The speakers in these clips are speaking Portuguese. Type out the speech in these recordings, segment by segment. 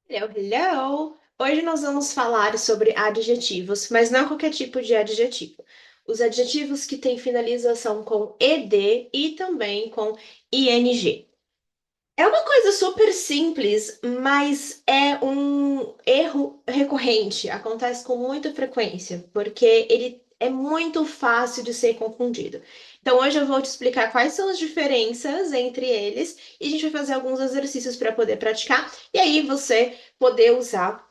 Hello, hello! Hoje nós vamos falar sobre adjetivos, mas não qualquer tipo de adjetivo. Os adjetivos que têm finalização com ed e também com ing. É uma coisa super simples, mas é um erro recorrente. Acontece com muita frequência, porque ele é muito fácil de ser confundido. Então, hoje eu vou te explicar quais são as diferenças entre eles e a gente vai fazer alguns exercícios para poder praticar e aí você poder usar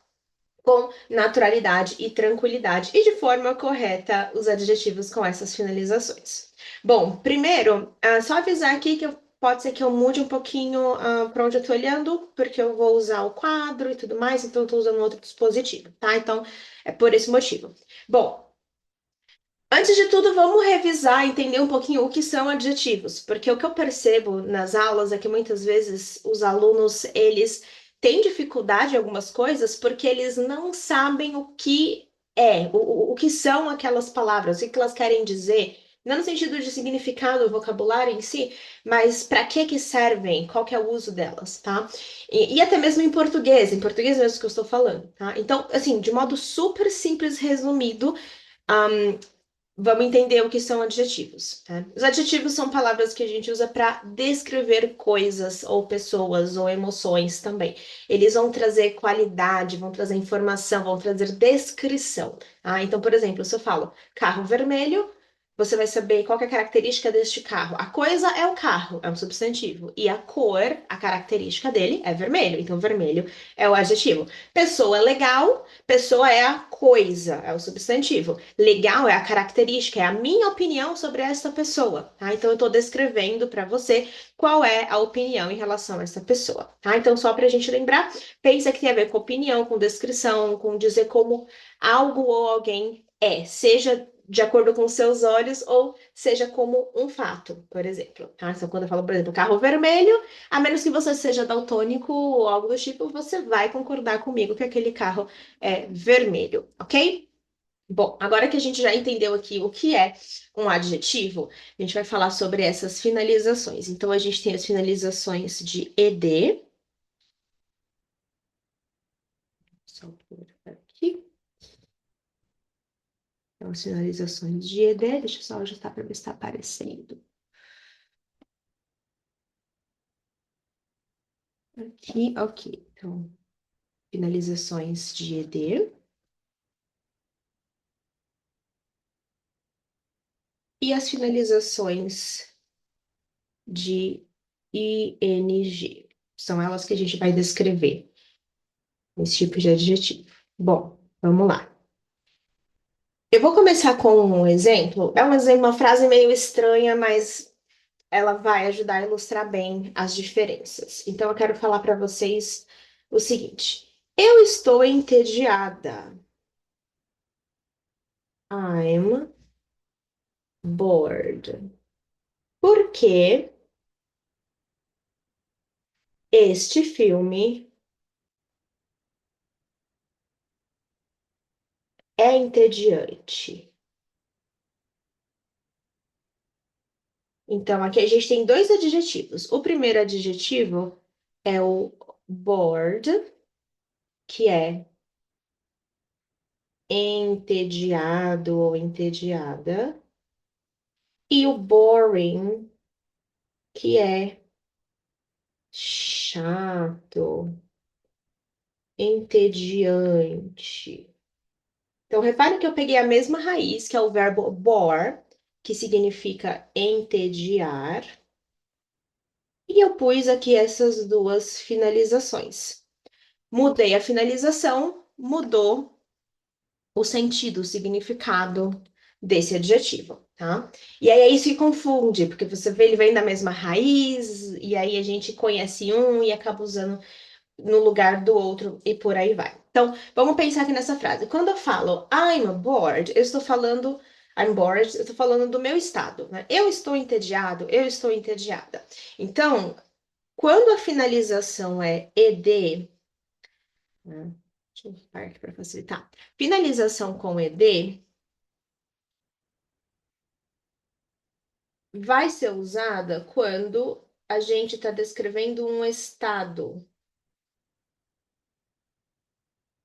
com naturalidade e tranquilidade e de forma correta os adjetivos com essas finalizações. Bom, primeiro, só avisar aqui que pode ser que eu mude um pouquinho para onde eu estou olhando, porque eu vou usar o quadro e tudo mais, então eu estou usando outro dispositivo, tá? Então é por esse motivo. Bom, antes de tudo, vamos revisar, entender um pouquinho o que são adjetivos, porque o que eu percebo nas aulas é que muitas vezes os alunos, eles têm dificuldade em algumas coisas porque eles não sabem o que é, o que são aquelas palavras, o que elas querem dizer, não no sentido de significado, o vocabulário em si, mas para que servem, qual que é o uso delas, tá? E até mesmo em português mesmo que eu estou falando, tá? Então, assim, de modo super simples, resumido, vamos entender o que são adjetivos, tá? Os adjetivos são palavras que a gente usa para descrever coisas ou pessoas ou emoções também. Eles vão trazer qualidade, vão trazer informação, vão trazer descrição. Então, por exemplo, se eu falo carro vermelho, você vai saber qual que é a característica deste carro. A coisa é o carro, é um substantivo. E a cor, a característica dele é vermelho. Então, vermelho é o adjetivo. Pessoa legal, pessoa é a coisa, é o substantivo. Legal é a característica, é a minha opinião sobre essa pessoa, tá? Então eu estou descrevendo para você qual é a opinião em relação a essa pessoa, tá? Então só para a gente lembrar, pensa que tem a ver com opinião, com descrição, com dizer como algo ou alguém é, seja de acordo com seus olhos ou seja como um fato, por exemplo, tá? Então quando eu falo, por exemplo, carro vermelho, a menos que você seja daltônico ou algo do tipo, você vai concordar comigo que aquele carro é vermelho, ok? Bom, agora que a gente já entendeu aqui o que é um adjetivo, a gente vai falar sobre essas finalizações. Então, a gente tem as finalizações de ed. Só por aqui. Então, as finalizações de ed. Deixa eu só ajustar para ver se está aparecendo. Aqui, ok. Então, finalizações de ed. E as finalizações de ing. São elas que a gente vai descrever esse tipo de adjetivo. Bom, vamos lá. Eu vou começar com um exemplo. É um exemplo, uma frase meio estranha, mas ela vai ajudar a ilustrar bem as diferenças. Então, eu quero falar para vocês o seguinte: eu estou entediada. I'm bored. Porque este filme é entediante. Então, aqui a gente tem dois adjetivos. O primeiro adjetivo é o bored, que é entediado ou entediada, e o boring, que é chato, entediante. Então, repare que eu peguei a mesma raiz, que é o verbo bore, que significa entediar, e eu pus aqui essas duas finalizações. Mudei a finalização, mudou o sentido, o significado desse adjetivo, tá? E aí é isso que confunde, porque você vê, ele vem da mesma raiz, e aí a gente conhece um e acaba usando no lugar do outro e por aí vai. Então, vamos pensar aqui nessa frase. Quando eu falo I'm bored, eu estou falando I'm bored, eu estou falando do meu estado, né? Eu estou entediado, eu estou entediada. Então, quando a finalização é ed, né? Deixa eu parar aqui para facilitar. Finalização com ed vai ser usada quando a gente está descrevendo um estado.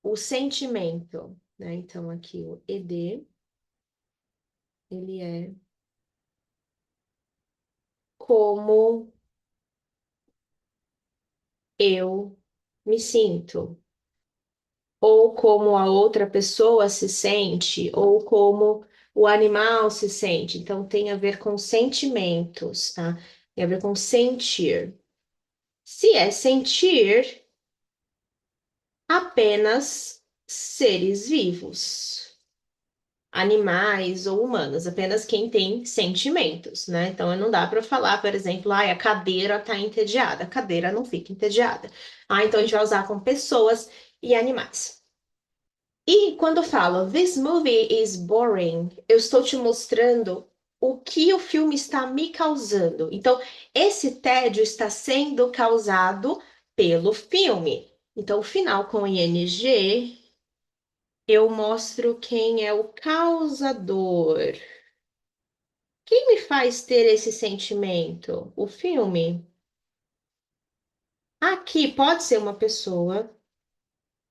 o sentimento, né? Então, aqui o ED, ele é como eu me sinto, ou como a outra pessoa se sente, ou como o animal se sente. Então, tem a ver com sentimentos, tá? Tem a ver com sentir. Se é sentir, apenas seres vivos, animais ou humanos, apenas quem tem sentimentos, né? Então não dá para falar, por exemplo, a cadeira está entediada. A cadeira não fica entediada. Então a gente vai usar com pessoas e animais. E quando eu falo This movie is boring, eu estou te mostrando o que o filme está me causando. Então, esse tédio está sendo causado pelo filme. Então, o final com ing, eu mostro quem é o causador. Quem me faz ter esse sentimento? O filme. Aqui pode ser uma pessoa,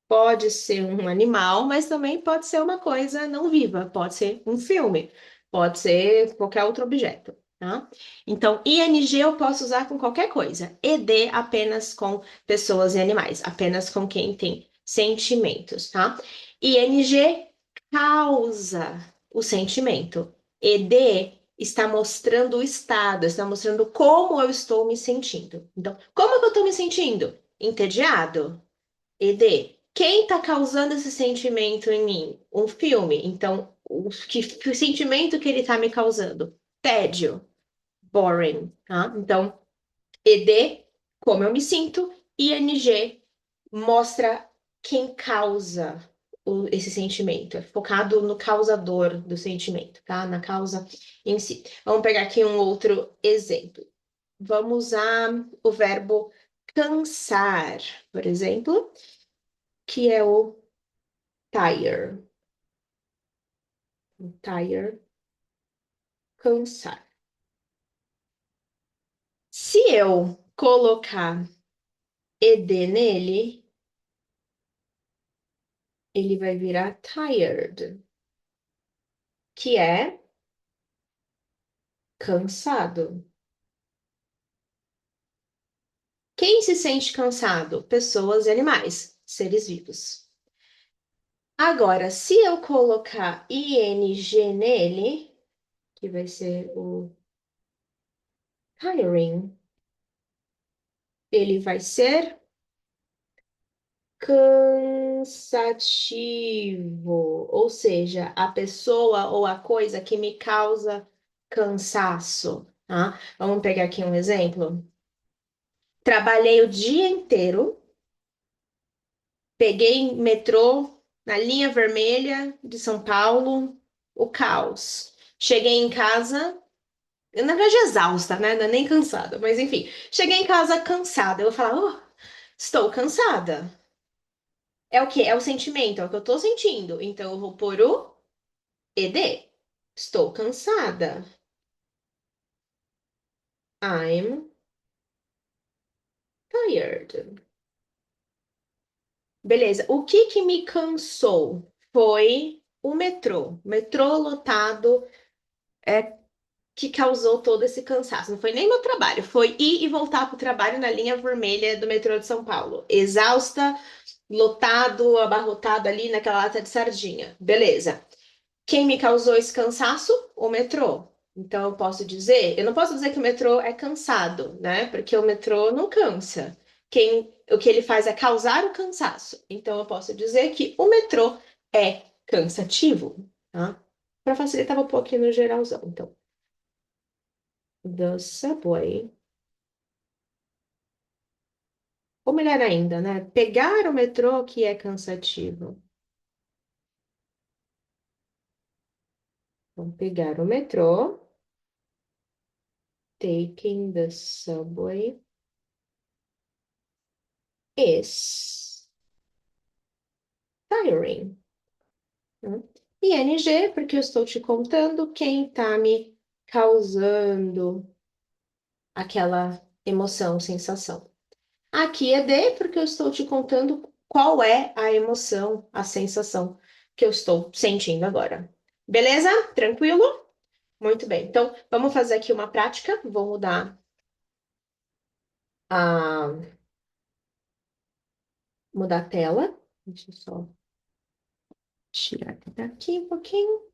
pode ser um animal, mas também pode ser uma coisa não viva, pode ser um filme, pode ser qualquer outro objeto, tá? Então, ing eu posso usar com qualquer coisa, ed apenas com pessoas e animais, apenas com quem tem sentimentos, tá? Ing causa o sentimento, ed está mostrando o estado, está mostrando como eu estou me sentindo. Então, como que eu estou me sentindo? Entediado? ED, quem está causando esse sentimento em mim? Um filme. Então, que sentimento que ele está me causando? Tédio, boring, tá? Então, ED, como eu me sinto, ING mostra quem causa esse sentimento. É focado no causador do sentimento, tá? Na causa em si. Vamos pegar aqui um outro exemplo. Vamos usar o verbo cansar, por exemplo, que é o tire. Tire, cansar. Se eu colocar ed nele, ele vai virar tired, que é cansado. Quem se sente cansado? Pessoas e animais, seres vivos. Agora, se eu colocar ing nele, que vai ser o tiring, ele vai ser cansativo, ou seja, a pessoa ou a coisa que me causa cansaço, tá? Vamos pegar aqui um exemplo. Trabalhei o dia inteiro, peguei metrô na linha vermelha de São Paulo, o caos. Cheguei em casa, na verdade exausta, né? Não é nem cansada, mas enfim, cheguei em casa cansada. Eu vou falar, oh, estou cansada. É o quê? É o sentimento, é o que eu tô sentindo. Então eu vou pôr o ED. Estou cansada. I'm tired. Beleza. O que que me cansou foi o metrô. Metrô lotado é que causou todo esse cansaço. Não foi nem meu trabalho, foi ir e voltar para o trabalho na linha vermelha do metrô de São Paulo. Exausta, lotado, abarrotado ali naquela lata de sardinha. Beleza. Quem me causou esse cansaço? O metrô. Então eu posso dizer, eu não posso dizer que o metrô é cansado, né? Porque o metrô não cansa. O que ele faz é causar o cansaço. Então eu posso dizer que o metrô é cansativo, tá? Para facilitar, vou pôr aqui no geralzão. Então, the subway. Ou melhor ainda, né? Pegar o metrô que é cansativo. Então, pegar o metrô, taking the subway is tiring. Né? E NG, porque eu estou te contando quem está me causando aquela emoção, sensação. Aqui é D, porque eu estou te contando qual é a emoção, a sensação que eu estou sentindo agora. Beleza? Tranquilo? Muito bem. Então, vamos fazer aqui uma prática. Vou a, mudar a tela. Deixa eu só tirar daqui um pouquinho.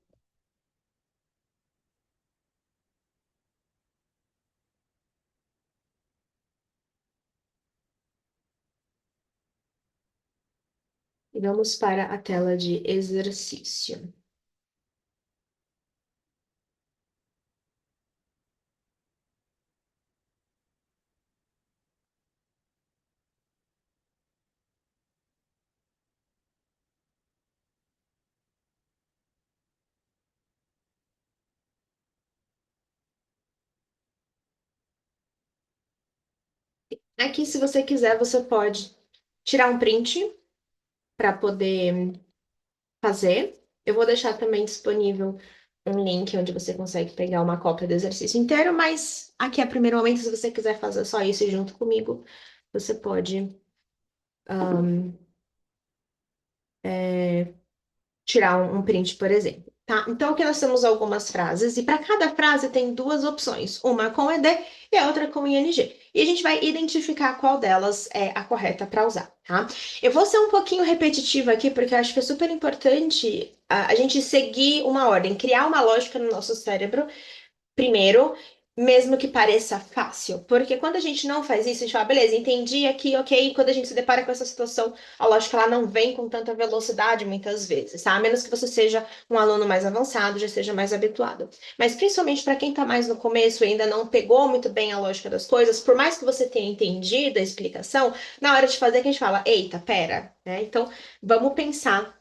E vamos para a tela de exercício. Aqui, se você quiser, você pode tirar um print para poder fazer. Eu vou deixar também disponível um link onde você consegue pegar uma cópia do exercício inteiro, mas aqui é primeiro momento, se você quiser fazer só isso junto comigo, você pode tirar um print, por exemplo. Tá? Então, aqui nós temos algumas frases, e para cada frase tem duas opções, uma com ED e a outra com ING. E a gente vai identificar qual delas é a correta para usar, tá? Eu vou ser um pouquinho repetitiva aqui, porque eu acho que é super importante a gente seguir uma ordem, criar uma lógica no nosso cérebro primeiro, mesmo que pareça fácil. Porque quando a gente não faz isso, a gente fala, beleza, entendi aqui, ok. E quando a gente se depara com essa situação, a lógica ela não vem com tanta velocidade muitas vezes, tá? A menos que você seja um aluno mais avançado, já seja mais habituado. Mas principalmente para quem está mais no começo e ainda não pegou muito bem a lógica das coisas, por mais que você tenha entendido a explicação, na hora de fazer, que a gente fala, eita, pera, né? Então, vamos pensar.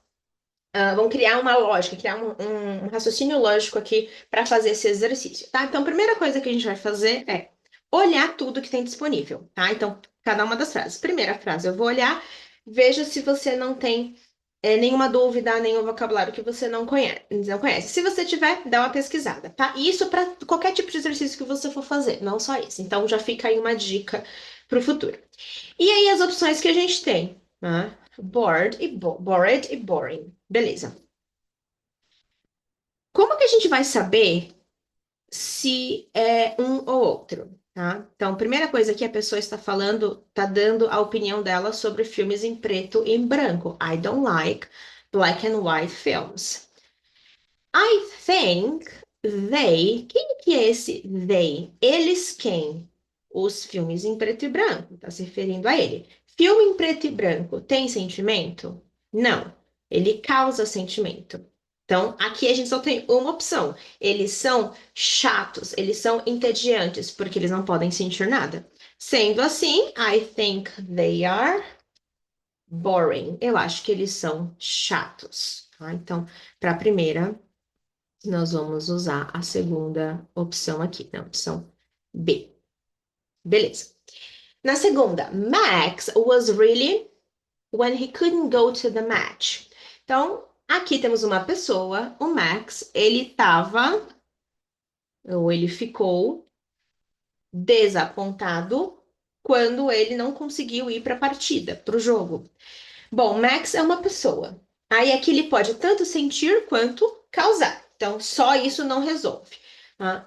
Vamos criar uma lógica, criar um raciocínio lógico aqui para fazer esse exercício, tá? Então, a primeira coisa que a gente vai fazer é olhar tudo que tem disponível, tá? Então, cada uma das frases. Primeira frase, eu vou olhar, veja se você não tem nenhuma dúvida, nenhum vocabulário que você não conhece. Se você tiver, dá uma pesquisada, tá? E isso para qualquer tipo de exercício que você for fazer, não só isso. Então, já fica aí uma dica para o futuro. E aí, as opções que a gente tem, né? Bored e boring. Beleza. Como que a gente vai saber se é um ou outro, tá? Então, primeira coisa que a pessoa está falando, está dando a opinião dela sobre filmes em preto e em branco. I don't like black and white films. I think they. Quem que é esse they? Eles quem? Os filmes em preto e branco. Está se referindo a ele. Filme em preto e branco tem sentimento? Não. Ele causa sentimento. Então, aqui a gente só tem uma opção. Eles são chatos, eles são entediantes, porque eles não podem sentir nada. Sendo assim, I think they are boring. Eu acho que eles são chatos. Tá? Então, para a primeira nós vamos usar a segunda opção aqui, na opção B. Beleza. Na segunda, Max was really when he couldn't go to the match. Então, aqui temos uma pessoa, o Max, ele estava, ou ele ficou desapontado quando ele não conseguiu ir para a partida, para o jogo. Bom, Max é uma pessoa. Aí aqui ele pode tanto sentir quanto causar. Então, só isso não resolve.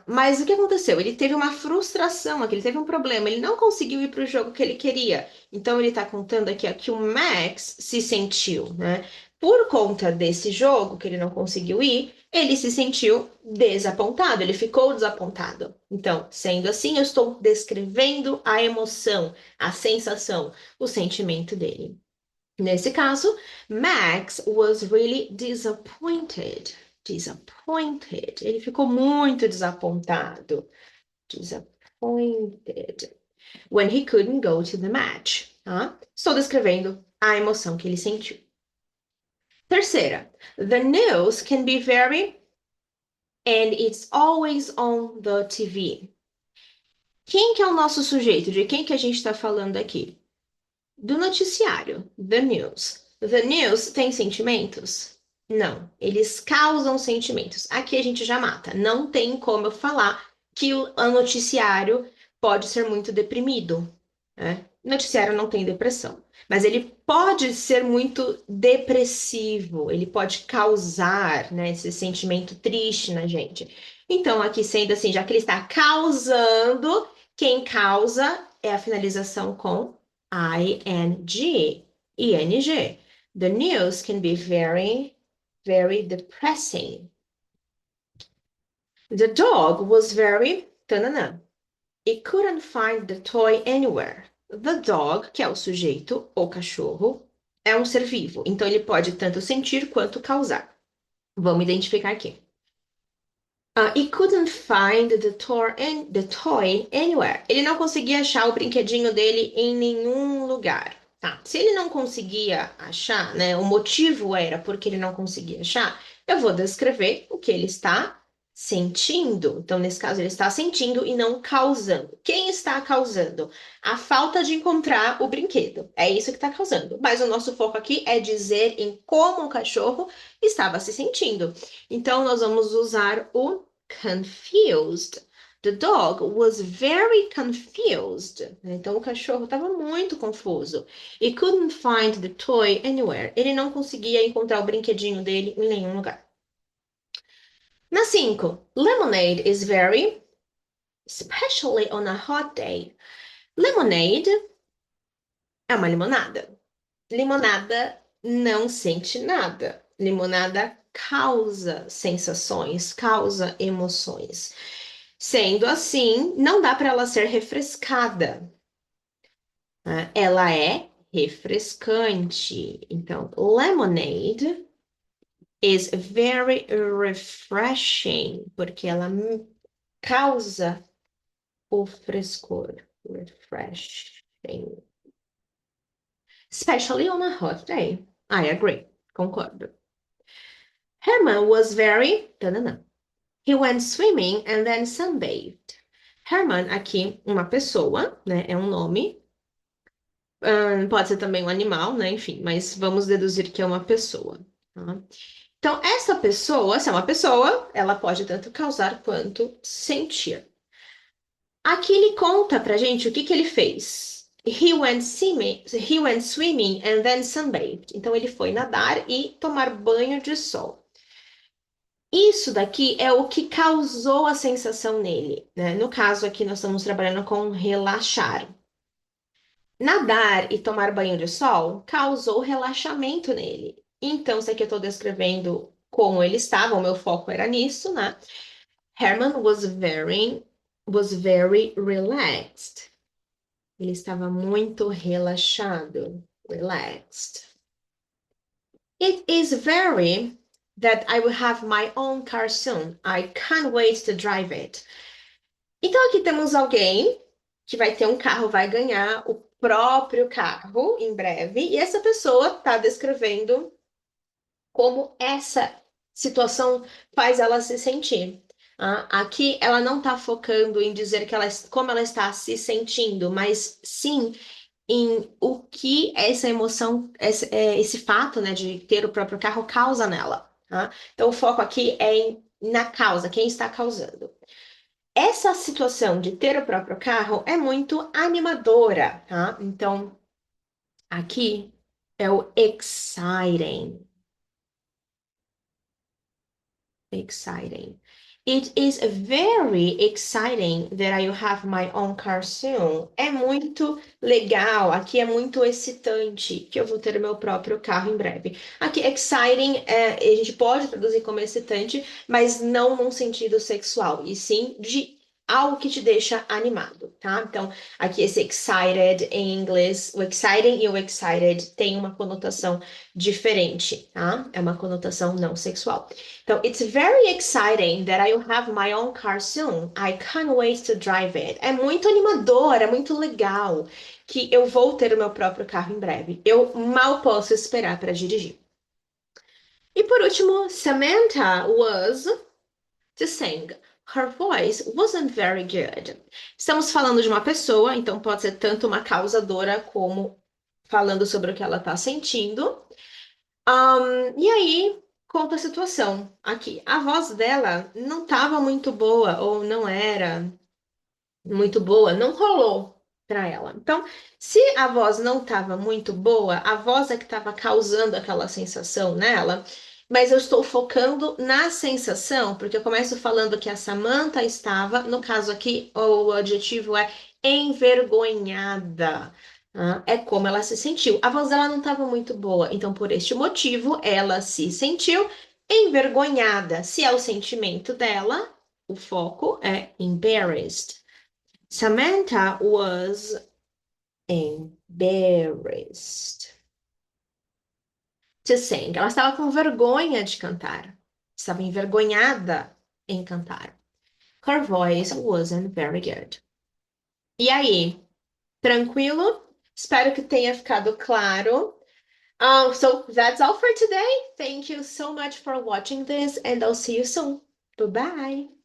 Mas o que aconteceu? Ele teve uma frustração aqui, ele teve um problema, ele não conseguiu ir para o jogo que ele queria. Então, ele está contando aqui ó, que o Max se sentiu, né? Por conta desse jogo que ele não conseguiu ir, ele se sentiu desapontado, ele ficou desapontado. Então, sendo assim, eu estou descrevendo a emoção, a sensação, o sentimento dele. Nesse caso, Max was really disappointed. Disappointed. Ele ficou muito desapontado. Disappointed. When he couldn't go to the match. Tá? Estou descrevendo a emoção que ele sentiu. Terceira, the news can be very and it's always on the TV. Quem que é o nosso sujeito? De quem que a gente está falando aqui? Do noticiário, the news. The news tem sentimentos? Não, eles causam sentimentos. Aqui a gente já mata. Não tem como eu falar que o noticiário pode ser muito deprimido, né? noticiário não tem depressão, mas ele pode ser muito depressivo, ele pode causar, né, esse sentimento triste na gente. Então, aqui sendo assim, já que ele está causando, quem causa é a finalização com ing, ing. The news can be very, very depressing. The dog was very tanana. It couldn't find the toy anywhere. The dog, que é o sujeito ou cachorro, é um ser vivo, então ele pode tanto sentir quanto causar. Vamos identificar aqui. He couldn't find the toy anywhere. Ele não conseguia achar o brinquedinho dele em nenhum lugar. Tá. Se ele não conseguia achar, né, o motivo era porque ele não conseguia achar, eu vou descrever o que ele está sentindo. Então, nesse caso, ele está sentindo e não causando. Quem está causando? A falta de encontrar o brinquedo. É isso que está causando. Mas o nosso foco aqui é dizer em como o cachorro estava se sentindo. Então, nós vamos usar o confused. The dog was very confused. Então o cachorro estava muito confuso. He couldn't find the toy anywhere. Ele não conseguia encontrar o brinquedinho dele em nenhum lugar. Na 5, lemonade is very, especially on a hot day. Lemonade é uma limonada. Limonada não sente nada. Limonada causa sensações, causa emoções. Sendo assim, não dá para ela ser refrescada, né? Ela é refrescante. Então, lemonade is very refreshing, porque ela causa o frescor. Refreshing. Especially on a hot day. I agree. Concordo. Herman was very... Tanana. He went swimming and then sunbathed. Herman, aqui, uma pessoa, né? É um nome. Pode ser também um animal, né? Enfim, mas vamos deduzir que é uma pessoa. Tá? Então, essa pessoa, se é uma pessoa, ela pode tanto causar quanto sentir. Aqui ele conta pra gente o que que ele fez. He went swimming and then sunbathed. Então, ele foi nadar e tomar banho de sol. Isso daqui é o que causou a sensação nele, né? No caso aqui, nós estamos trabalhando com relaxar. Nadar e tomar banho de sol causou relaxamento nele. Então, isso aqui eu estou descrevendo como ele estava, o meu foco era nisso, né? Herman was very relaxed. Ele estava muito relaxado. Relaxed. It is very that I will have my own car soon. I can't wait to drive it. Então, aqui temos alguém que vai ter um carro, vai ganhar o próprio carro em breve, e essa pessoa está descrevendo como essa situação faz ela se sentir. Aqui ela não está focando em dizer como ela está se sentindo, mas sim em o que essa emoção, esse fato, né, de ter o próprio carro causa nela. Tá? Então o foco aqui é na causa, quem está causando. Essa situação de ter o próprio carro é muito animadora, tá? Então, aqui é o exciting. Exciting. It is very exciting that I will have my own car soon. É muito legal, aqui é muito excitante que eu vou ter o meu próprio carro em breve. Aqui, exciting, a gente pode traduzir como excitante, mas não num sentido sexual, e sim de algo que te deixa animado, tá? Então, aqui esse excited em inglês, o exciting e o excited tem uma conotação diferente, tá? É uma conotação não sexual. Então, it's very exciting that I will have my own car soon. I can't wait to drive it. É muito animador, é muito legal que eu vou ter o meu próprio carro em breve. Eu mal posso esperar para dirigir. E por último, Samantha was to sing. Her voice wasn't very good. Estamos falando de uma pessoa, então pode ser tanto uma causadora como falando sobre o que ela está sentindo. E aí, conta a situação aqui. A voz dela não estava muito boa, ou não era muito boa, não rolou. para ela. Então, se a voz não estava muito boa, a voz é que estava causando aquela sensação nela, mas eu estou focando na sensação, porque eu começo falando que a Samantha estava, no caso aqui, o adjetivo é envergonhada. É como ela se sentiu. A voz dela não estava muito boa, então por este motivo ela se sentiu envergonhada. Se é o sentimento dela, o foco é embarrassed. Samantha was embarrassed to sing. Ela estava com vergonha de cantar. Estava envergonhada em cantar. Her voice wasn't very good. E aí, tranquilo? Espero que tenha ficado claro. So that's all for today. Thank you so much for watching this, and I'll see you soon. Bye bye.